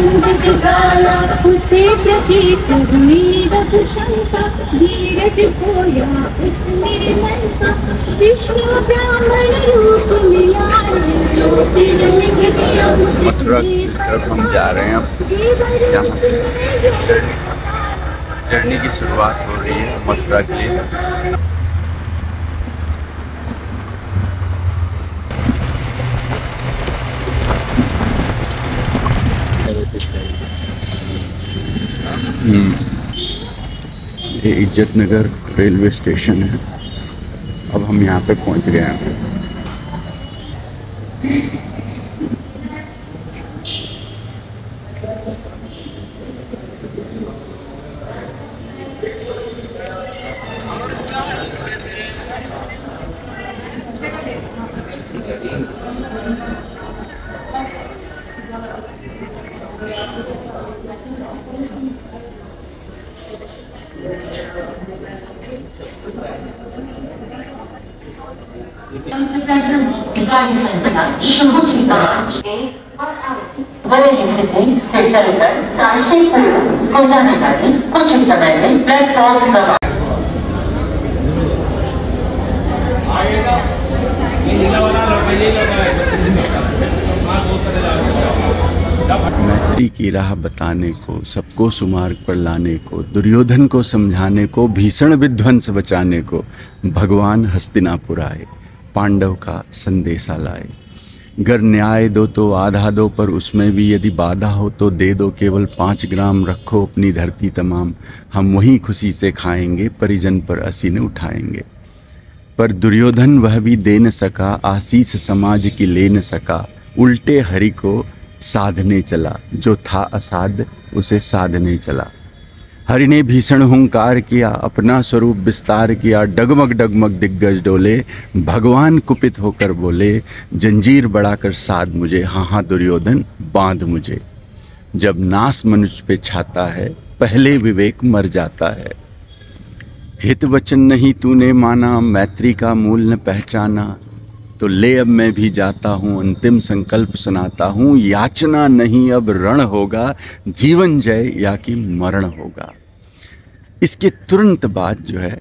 अमृत गाया उसे प्रतीत हुई रब शंका धीरज खोया उसने मन का विष्णु ब्राह्मण रूप लिया फिर लिख दिया मथुरा की तरफ हम जा रहे हैं। अब यहाँ से जर्नी की शुरुआत हो रही है मथुरा के लिए। ये इज्जत नगर रेलवे स्टेशन है। अब हम यहाँ पे पहुँच गए हैं। से चलकर काशीपुर हो जाने वाली कुछ समय में प्लेटफॉर्म पर मैत्री की राह बताने को, सबको सुमार्ग पर लाने को, दुर्योधन को समझाने को, भीषण विध्वंस बचाने को भगवान हस्तिनापुर आए, पांडव का संदेशा लाए। गर न्याय दो तो आधा दो, पर उसमें भी यदि बाधा हो तो दे दो। केवल 5 ग्राम रखो अपनी धरती तमाम, हम वही खुशी से खाएंगे, परिजन पर असीन उठाएंगे। पर दुर्योधन वह भी दे न सका, आशीष समाज की ले न सका। उल्टे हरि को साधने चला, जो था असाध उसे साधने चला। हरि ने भीषण हुंकार किया, अपना स्वरूप विस्तार किया। डगमग डगमग दिग्गज डोले, भगवान कुपित होकर बोले, जंजीर बढ़ाकर साध मुझे, हाँ हाँ दुर्योधन बांध मुझे। जब नास मनुष्य पे छाता है, पहले विवेक मर जाता है। हित वचन नहीं तूने माना, मैत्री का मूल न पहचाना। तो ले अब मैं भी जाता हूँ, अंतिम संकल्प सुनाता हूँ। याचना नहीं अब रण होगा, जीवन जय या कि मरण होगा। इसके तुरंत बाद जो है,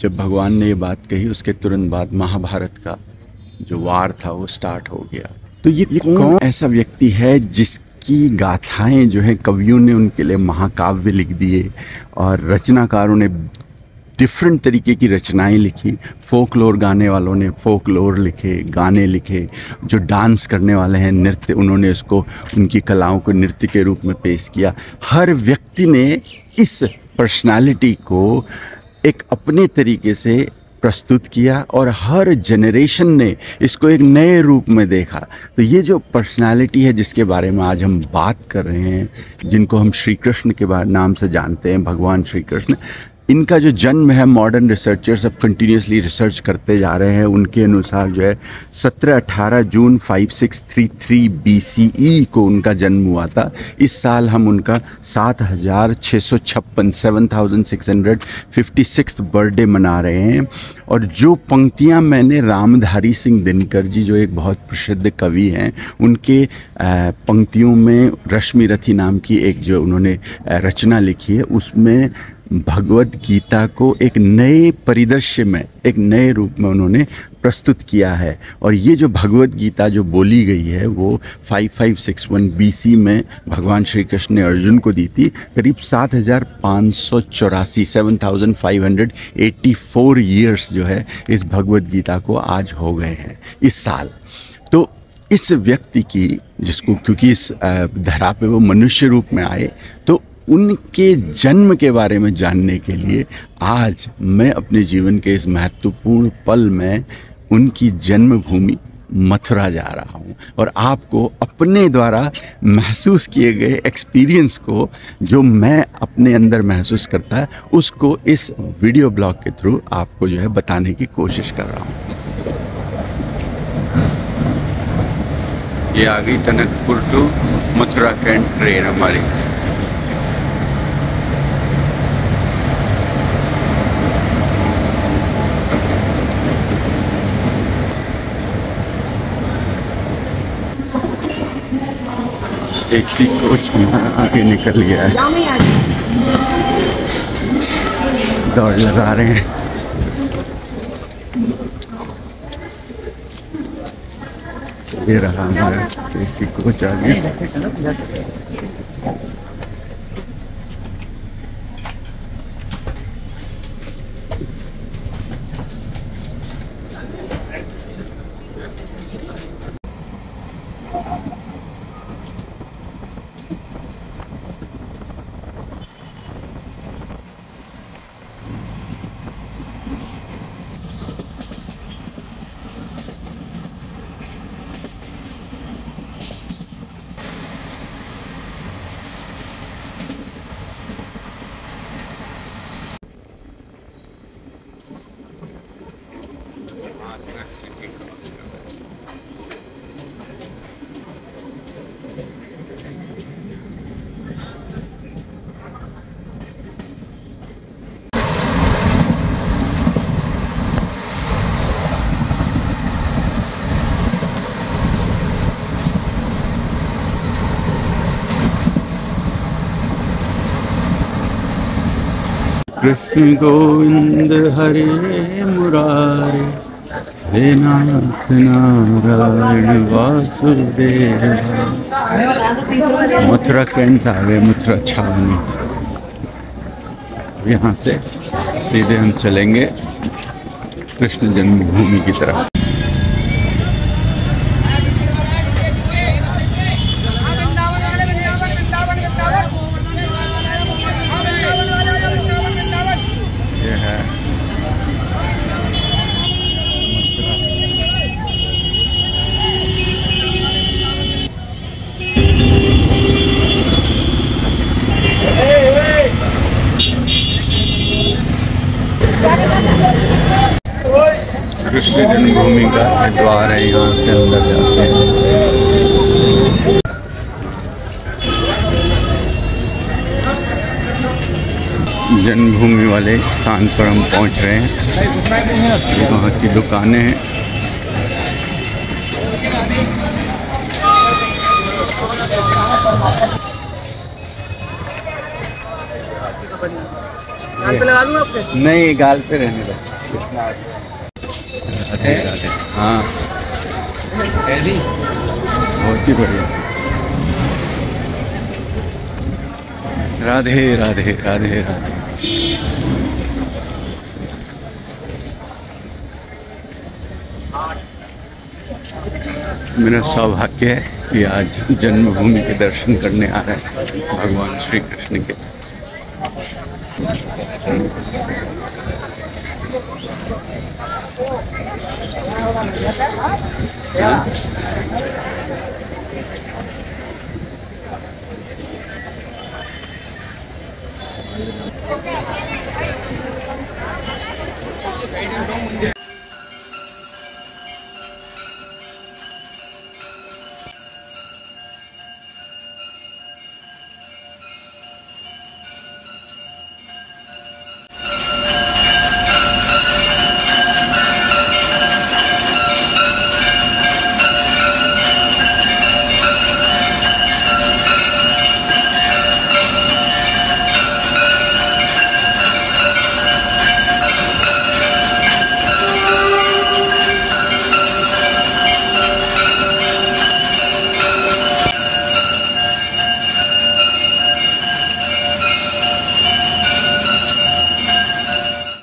जब भगवान ने ये बात कही, उसके तुरंत बाद महाभारत का जो वार था वो स्टार्ट हो गया। तो ये कौन ऐसा व्यक्ति है जिसकी गाथाएं जो है कवियों ने उनके लिए महाकाव्य लिख दिए और रचनाकारों ने डिफरेंट तरीके की रचनाएं लिखी। फोकलोर गाने वालों ने फोकलोर लिखे, गाने लिखे। जो डांस करने वाले हैं, नृत्य, उन्होंने उसको, उनकी कलाओं को नृत्य के रूप में पेश किया। हर व्यक्ति ने इस पर्सनालिटी को एक अपने तरीके से प्रस्तुत किया और हर जनरेशन ने इसको एक नए रूप में देखा। तो ये जो पर्सनालिटी है जिसके बारे में आज हम बात कर रहे हैं, जिनको हम श्री कृष्ण के नाम से जानते हैं, भगवान श्री कृष्ण, इनका जो जन्म है, मॉडर्न रिसर्चर्स अब कंटिन्यूसली रिसर्च करते जा रहे हैं। उनके अनुसार जो है 17-18 जून 5633 BCE को उनका जन्म हुआ था। इस साल हम उनका 7656 बर्थडे मना रहे हैं। और जो पंक्तियां मैंने रामधारी सिंह दिनकर जी, जो एक बहुत प्रसिद्ध कवि हैं, उनके पंक्तियों में रश्मि रथी नाम की एक जो उन्होंने रचना लिखी है, उसमें भगवत गीता को एक नए परिदृश्य में, एक नए रूप में उन्होंने प्रस्तुत किया है। और ये जो भगवत गीता जो बोली गई है वो 5561 BC में भगवान श्री कृष्ण ने अर्जुन को दी थी। करीब 7584 ईयर्स जो है इस भगवत गीता को आज हो गए हैं इस साल। तो इस व्यक्ति की, जिसको क्योंकि इस धरा पे वो मनुष्य रूप में आए, तो उनके जन्म के बारे में जानने के लिए आज मैं अपने जीवन के इस महत्वपूर्ण पल में उनकी जन्मभूमि मथुरा जा रहा हूँ और आपको अपने द्वारा महसूस किए गए एक्सपीरियंस को, जो मैं अपने अंदर महसूस करता है, उसको इस वीडियो ब्लॉग के थ्रू आपको जो है बताने की कोशिश कर रहा हूँ। ये आ गई Tanakpur to Mathura cantt train हमारी। टैक्सी कोच आगे निकल गया है, दौड़ लगा रहे हैं। ये रहा हमारा टैक्सी कोच आगे। कृष्ण गोविंद हरे मुरारे, हे नाथ नारायण वासुदेव। मथुरा कैंट आ गए, मथुरा छावनी। यहाँ से सीधे हम चलेंगे कृष्ण जन्मभूमि की तरफ। कृष्ण जन्मभूमि का द्वार है, यहाँ से अंदर जाते हैं। जन्मभूमि वाले स्थान पर हम पहुँच रहे हैं। वहाँ की दुकानें हैं। नहीं, गाल पे रहने दो। हाँ, बहुत ही बढ़िया। राधे राधे राधे राधे। मेरा सौभाग्य है कि आज जन्मभूमि के दर्शन करने आ रहे हैं भगवान श्री कृष्ण के।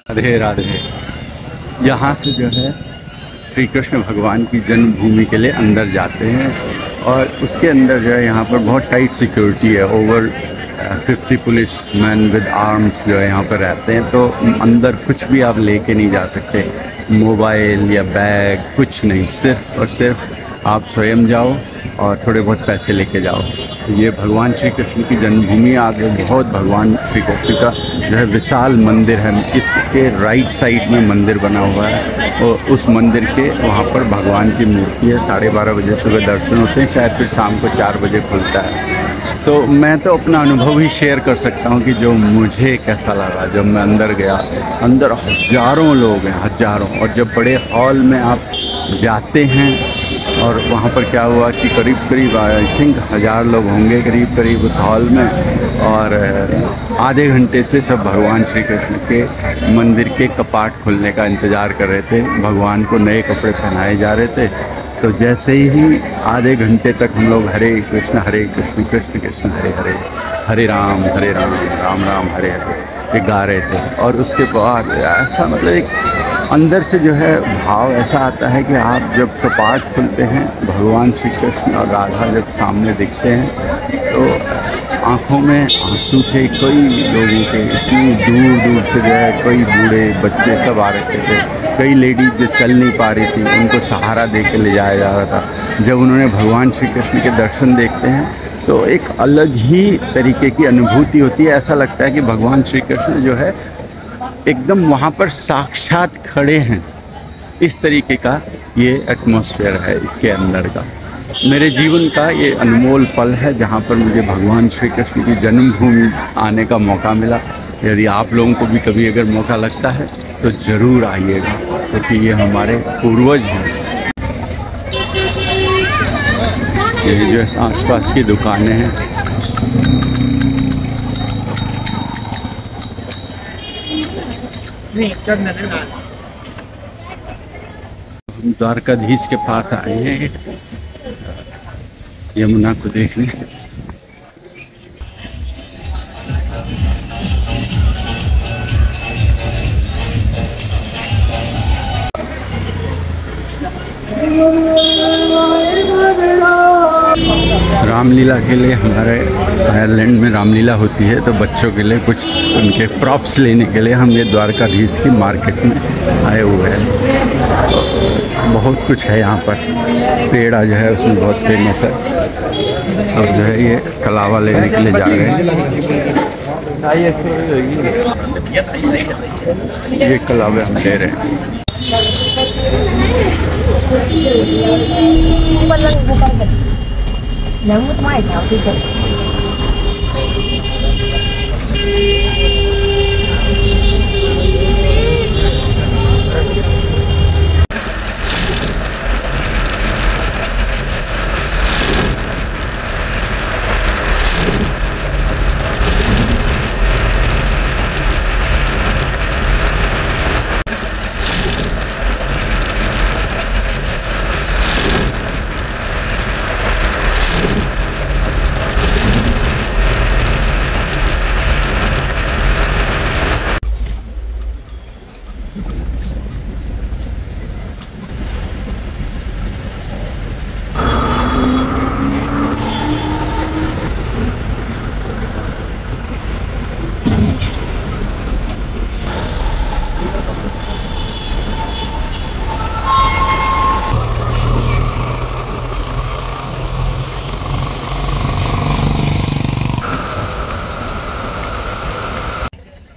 राधे राधे। यहाँ से जो है श्री कृष्ण भगवान की जन्मभूमि के लिए अंदर जाते हैं और उसके अंदर जो है यहाँ पर बहुत टाइट सिक्योरिटी है। Over 50 police man with arms जो है यहाँ पर रहते हैं। तो अंदर कुछ भी आप लेके नहीं जा सकते, मोबाइल या बैग कुछ नहीं, सिर्फ और सिर्फ आप स्वयं जाओ और थोड़े बहुत पैसे लेके जाओ। ये भगवान श्री कृष्ण की जन्मभूमि आगे बहुत भगवान श्री कृष्ण का जो है विशाल मंदिर है। इसके राइट साइड में मंदिर बना हुआ है और उस मंदिर के वहाँ पर भगवान की मूर्ति है। 12:30 बजे सुबह दर्शन होते हैं, शायद फिर शाम को 4 बजे खुलता है। तो मैं तो अपना अनुभव ही शेयर कर सकता हूँ कि जो मुझे कैसा लगा जब मैं अंदर गया। अंदर हज़ारों लोग हैं, हज़ारों। और जब बड़े हॉल में आप जाते हैं और वहाँ पर क्या हुआ कि करीब करीब आई थिंक 1000 लोग होंगे करीब करीब उस हॉल में, और आधे घंटे से सब भगवान श्री कृष्ण के मंदिर के कपाट खुलने का इंतज़ार कर रहे थे। भगवान को नए कपड़े पहनाए जा रहे थे। तो जैसे ही आधे घंटे तक हम लोग हरे कृष्ण कृष्ण कृष्ण हरे हरे, हरे राम राम राम हरे हरे ये गा रहे थे। और उसके बाद ऐसा मतलब एक अंदर से जो है भाव ऐसा आता है कि आप जब कपाट खुलते हैं, भगवान श्री कृष्ण और राधा जब सामने दिखते हैं तो आँखों में आंसू थे। कई लोगों के इतनी दूर दूर से जो है, कई बूढ़े बच्चे सब आ रखे थे। कई लेडीज़ जो चल नहीं पा रही थी उनको सहारा दे के ले जाया जा रहा था। जब उन्होंने भगवान श्री कृष्ण के दर्शन देखते हैं तो एक अलग ही तरीके की अनुभूति होती है। ऐसा लगता है कि भगवान श्री कृष्ण जो है एकदम वहाँ पर साक्षात खड़े हैं। इस तरीके का ये एटमॉस्फेयर है इसके अंदर का। मेरे जीवन का ये अनमोल पल है जहाँ पर मुझे भगवान श्री कृष्ण की जन्मभूमि आने का मौका मिला। यदि आप लोगों को भी कभी अगर मौका लगता है तो ज़रूर आइएगा, क्योंकि ये हमारे पूर्वज हैं। ये जो आसपास की दुकानें हैं, हम द्वारकाधीश के पास आए हैं यमुना को देखने। रामलीला के लिए हमारे आयरलैंड में रामलीला होती है, तो बच्चों के लिए कुछ उनके प्रॉप्स लेने के लिए हम ये द्वारकाधीश की मार्केट में आए हुए हैं। तो बहुत कुछ है यहाँ पर। पेड़ा जो है उसमें बहुत फेमस है, और जो है ये कलावा लेने के लिए जा रहे हैं। ये कलावे हम ले रहे हैं।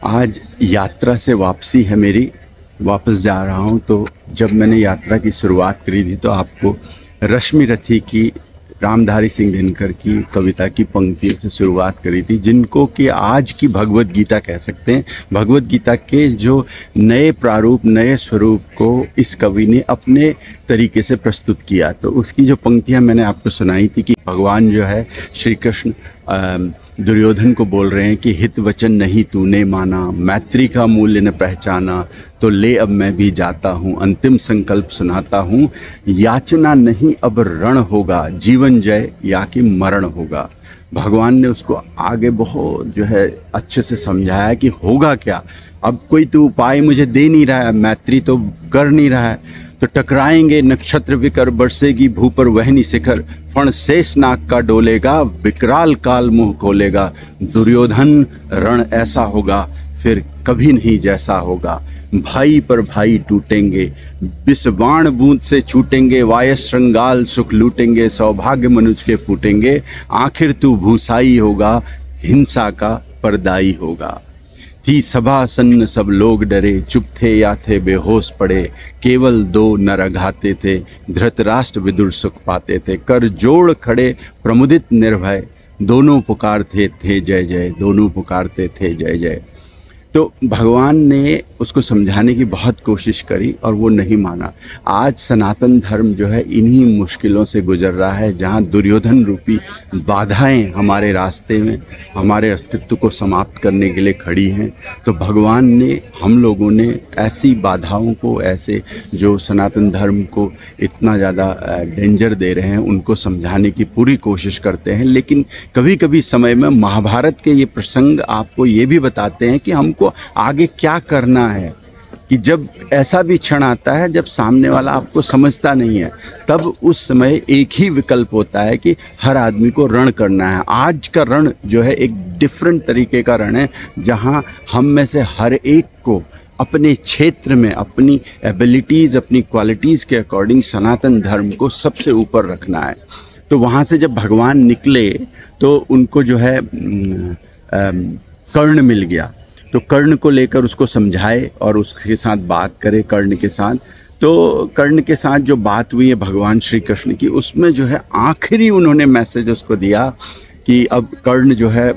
आज यात्रा से वापसी है मेरी, वापस जा रहा हूँ। तो जब मैंने यात्रा की शुरुआत करी थी तो आपको रश्मि रथी की, रामधारी सिंह दिनकर की कविता की पंक्तियों से शुरुआत करी थी, जिनको कि आज की भगवत गीता कह सकते हैं। भगवत गीता के जो नए प्रारूप, नए स्वरूप को इस कवि ने अपने तरीके से प्रस्तुत किया। तो उसकी जो पंक्तियां मैंने आपको सुनाई थी कि भगवान जो है श्री कृष्ण दुर्योधन को बोल रहे हैं कि हित वचन नहीं तूने माना, मैत्री का मूल्य न पहचाना, तो ले अब मैं भी जाता हूँ, अंतिम संकल्प सुनाता हूँ, याचना नहीं अब रण होगा, जीवन जय या कि मरण होगा। भगवान ने उसको आगे बहुत जो है अच्छे से समझाया कि होगा क्या। अब कोई तो उपाय मुझे दे नहीं रहा है, मैत्री तो कर नहीं रहा है, तो टकराएंगे नक्षत्र विकर, बरसेगी भू पर वहनी शिखर, फण शेष नाग का डोलेगा, विकराल काल मुंह खोलेगा, दुर्योधन रण ऐसा होगा फिर कभी नहीं जैसा होगा, भाई पर भाई टूटेंगे, विषबाण बूंद से छूटेंगे, वायस श्रृंगाल सुख लूटेंगे, सौभाग्य मनुज के फूटेंगे, आखिर तू भूसाई होगा, हिंसा का परदाई होगा। थी सभा सन्न सब लोग डरे, चुप थे या थे बेहोश पड़े, केवल दो नर अघाते थे, धृतराष्ट्र विदुर सुख पाते थे, कर जोड़ खड़े प्रमुदित निर्भय, दोनों पुकारते थे जय जय, दोनों पुकारते थे जय जय। तो भगवान ने उसको समझाने की बहुत कोशिश करी और वो नहीं माना। आज सनातन धर्म जो है इन्हीं मुश्किलों से गुजर रहा है, जहाँ दुर्योधन रूपी बाधाएं हमारे रास्ते में हमारे अस्तित्व को समाप्त करने के लिए खड़ी हैं। तो भगवान ने, हम लोगों ने ऐसी बाधाओं को, ऐसे जो सनातन धर्म को इतना ज़्यादा डेंजर दे रहे हैं, उनको समझाने की पूरी कोशिश करते हैं। लेकिन कभी कभी समय में महाभारत के ये प्रसंग आपको ये भी बताते हैं कि हमको आगे क्या करना है, कि जब ऐसा भी क्षण आता है जब सामने वाला आपको समझता नहीं है, तब उस समय एक ही विकल्प होता है कि हर आदमी को रण करना है। आज का रण जो है एक डिफरेंट तरीके का रण है, जहां हम में से हर एक को अपने क्षेत्र में अपनी एबिलिटीज़, अपनी क्वालिटीज़ के अकॉर्डिंग सनातन धर्म को सबसे ऊपर रखना है। तो वहाँ से जब भगवान निकले तो उनको जो है कर्ण मिल गया, तो कर्ण को लेकर उसको समझाए और उसके साथ बात करे कर्ण के साथ। तो कर्ण के साथ जो बात हुई है भगवान श्री कृष्ण की, उसमें जो है आखिरी उन्होंने मैसेज उसको दिया कि अब कर्ण जो है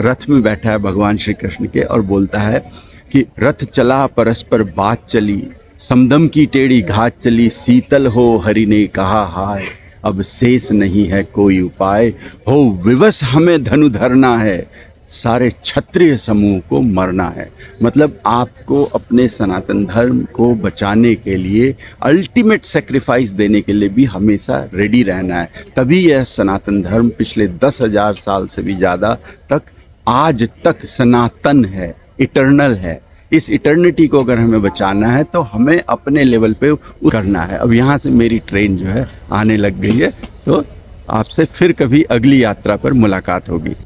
रथ में बैठा है भगवान श्री कृष्ण के और बोलता है कि रथ चला परस्पर बात चली, समदम की टेढ़ी घात चली, शीतल हो हरि ने कहा हाय, अब शेष नहीं है कोई उपाय, हो विवश हमें धनु धरना है, सारे क्षत्रिय समूह को मरना है। मतलब आपको अपने सनातन धर्म को बचाने के लिए अल्टीमेट सेक्रीफाइस देने के लिए भी हमेशा रेडी रहना है। तभी यह सनातन धर्म पिछले 10,000 साल से भी ज़्यादा तक आज तक सनातन है, इटर्नल है। इस इटर्निटी को अगर हमें बचाना है तो हमें अपने लेवल पे करना है। अब यहाँ से मेरी ट्रेन जो है आने लग गई है, तो आपसे फिर कभी अगली यात्रा पर मुलाकात होगी।